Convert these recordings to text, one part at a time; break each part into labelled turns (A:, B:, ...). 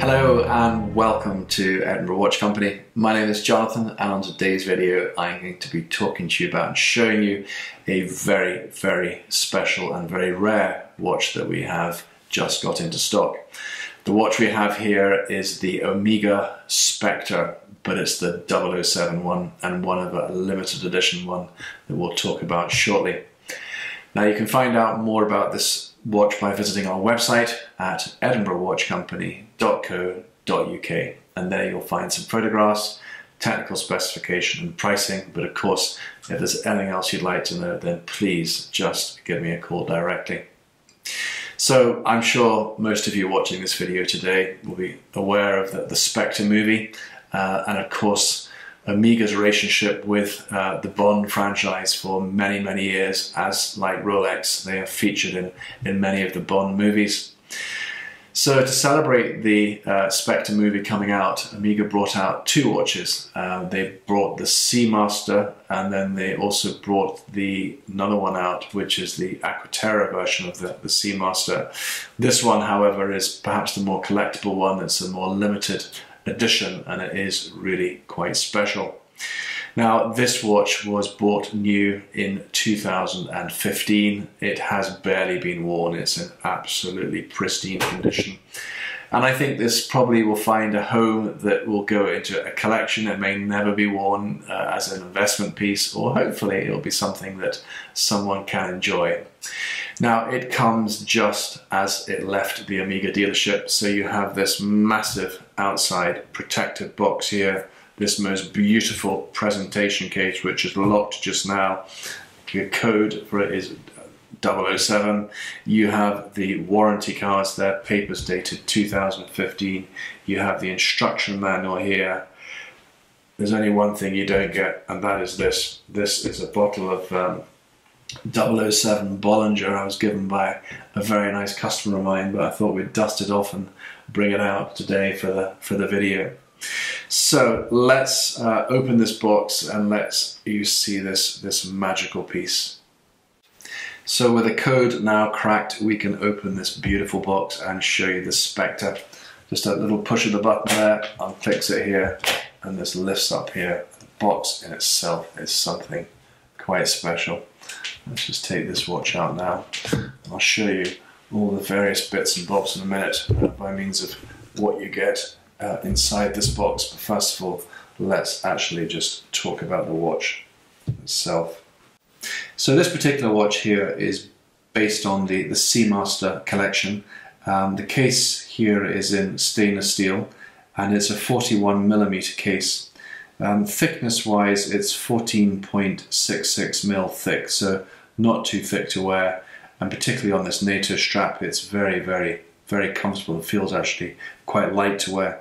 A: Hello and welcome to Edinburgh Watch Company. My name is Jonathan, and on today's video I'm going to be talking to you about and showing you a very special and very rare watch that we have just got into stock. The watch we have here is the Omega Spectre, but it's the 007 one and one of a limited edition one that we'll talk about shortly. Now you can find out more about this watch by visiting our website at edinburghwatchcompany.co.uk, and there you'll find some photographs, technical specification and pricing. But of course, if there's anything else you'd like to know, then please just give me a call directly. So I'm sure most of you watching this video today will be aware of the Spectre movie, and of course Omega's relationship with the Bond franchise for many years, as like Rolex, they are featured in many of the Bond movies. So to celebrate the Spectre movie coming out, Omega brought out two watches. They brought the Seamaster, and then they also brought another one out, which is the Aquaterra version of the Seamaster. This one, however, is perhaps the more collectible one. It's a more limited edition, and it is really quite special. Now, this watch was bought new in 2015. It has barely been worn. It's in absolutely pristine condition, and I think this probably will find a home that will go into a collection. It may never be worn as an investment piece, or hopefully it'll be something that someone can enjoy. Now, it comes just as it left the Omega dealership, so you have this massive outside protective box here, this most beautiful presentation case which is locked just now. The code for it is 007. You have the warranty cards there, papers dated 2015. You have the instruction manual here. There's only one thing you don't get, and that is this. This is a bottle of 007 Bollinger. I was given by a very nice customer of mine, but I thought we'd dust it off and bring it out today for the video. So let's open this box and let you see this magical piece. So with the code now cracked, we can open this beautiful box and show you the Spectre. Just a little push of the button there, unclicks it here, and this lifts up here. The box in itself is something quite special. Let's just take this watch out now, and I'll show you all the various bits and bobs in a minute by means of what you get inside this box. But first of all, let's actually just talk about the watch itself. So this particular watch here is based on the Seamaster collection. The case here is in stainless steel, and it's a 41mm case. Thickness wise, it's 14.66 mil thick, so not too thick to wear, and particularly on this NATO strap, it's very comfortable. It feels actually quite light to wear.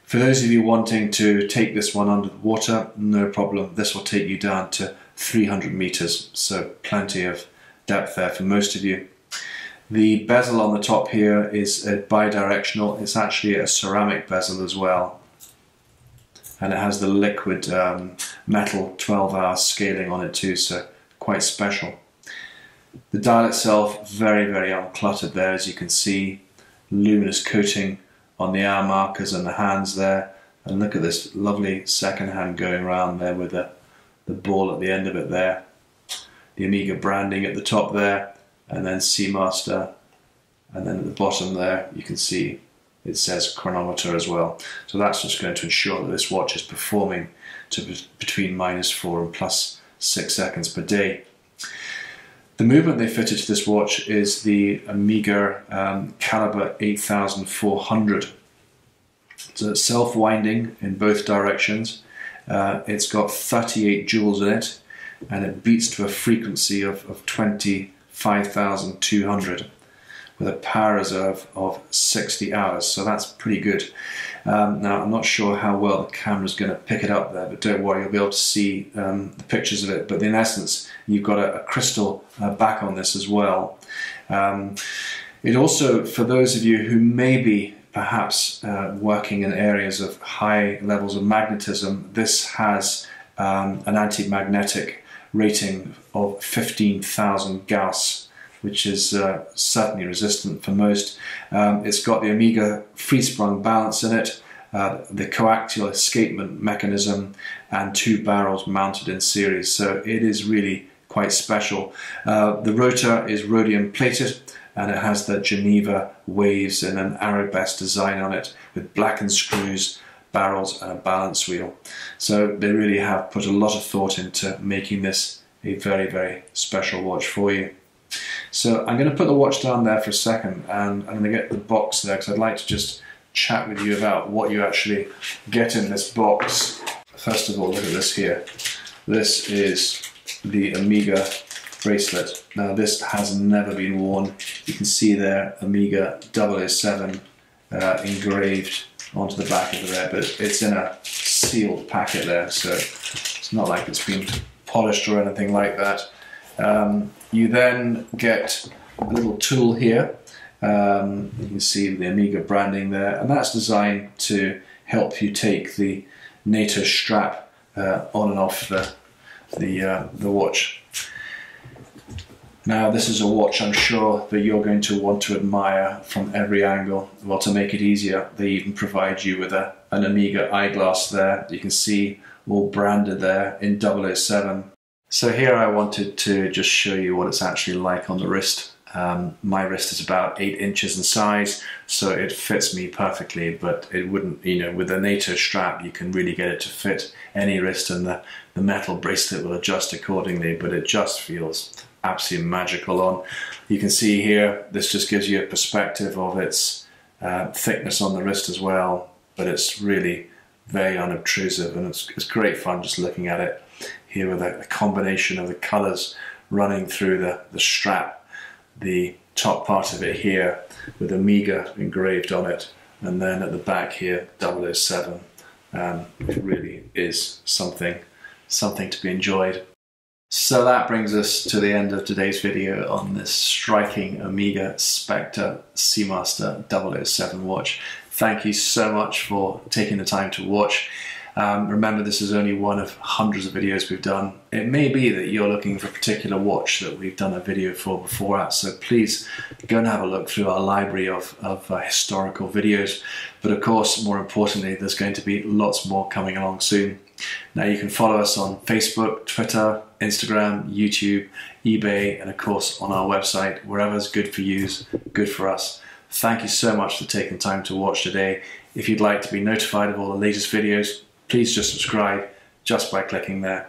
A: For those of you wanting to take this one under the water, no problem. This will take you down to 300 meters, so plenty of depth there for most of you. The bezel on the top here is a bi-directional. It's actually a ceramic bezel as well, and it has the liquid metal 12-hour scaling on it too, so quite special. The dial itself, very uncluttered there, as you can see. Luminous coating on the hour markers and the hands there, and look at this lovely second hand going around there with the ball at the end of it there. The Omega branding at the top there, and then Seamaster, and then at the bottom there you can see it says chronometer as well. So that's just going to ensure that this watch is performing to between -4 and +6 seconds per day. The movement they fitted to this watch is the Omega calibre 8400. So it's self-winding in both directions. It's got 38 joules in it, and it beats to a frequency of 25,200 with a power reserve of 60 hours, so that's pretty good. Now, I'm not sure how well the camera's going to pick it up there, but don't worry, you'll be able to see the pictures of it. But in essence, you've got a crystal back on this as well. It also, for those of you who may be perhaps working in areas of high levels of magnetism, this has an anti-magnetic rating of 15,000 gauss, which is certainly resistant for most. It's got the Omega free-sprung balance in it, the coaxial escapement mechanism, and 2 barrels mounted in series, so it is really quite special. The rotor is rhodium plated, and it has the Geneva waves and an arabesque design on it with blackened screws, barrels and a balance wheel. So they really have put a lot of thought into making this a very, very special watch for you. So I'm going to put the watch down there for a second, and I'm going to get the box there because I'd like to just chat with you about what you actually get in this box. First of all, look at this here. This is the Omega bracelet. Now this has never been worn. You can see there Omega 007 engraved onto the back of there, but it's in a sealed packet there, so it's not like it's been polished or anything like that. You then get a little tool here. You can see the Omega branding there, and that's designed to help you take the NATO strap on and off the watch. Now this is a watch I'm sure that you're going to want to admire from every angle. Well, to make it easier, they even provide you with an Omega eyeglass there. You can see all branded there in 007. So here I wanted to just show you what it's actually like on the wrist. My wrist is about 8 inches in size, so it fits me perfectly, but it wouldn't, you know, with the NATO strap you can really get it to fit any wrist, and the metal bracelet will adjust accordingly, but it just feels absolutely magical on. You can see here, this just gives you a perspective of its thickness on the wrist as well, but it's really very unobtrusive, and it's great fun just looking at it here with a combination of the colours running through the strap, the top part of it here with Omega engraved on it, and then at the back here 007. It really is something to be enjoyed. So that brings us to the end of today's video on this striking Omega Spectre Seamaster 007 watch. Thank you so much for taking the time to watch. Remember, this is only one of hundreds of videos we've done. It may be that you're looking for a particular watch that we've done a video for before, so please go and have a look through our library of historical videos. But of course, more importantly, there's going to be lots more coming along soon. Now you can follow us on Facebook, Twitter, Instagram, YouTube, eBay, and of course on our website. Wherever's good for you is good for us. Thank you so much for taking time to watch today. If you'd like to be notified of all the latest videos, please just subscribe just by clicking there.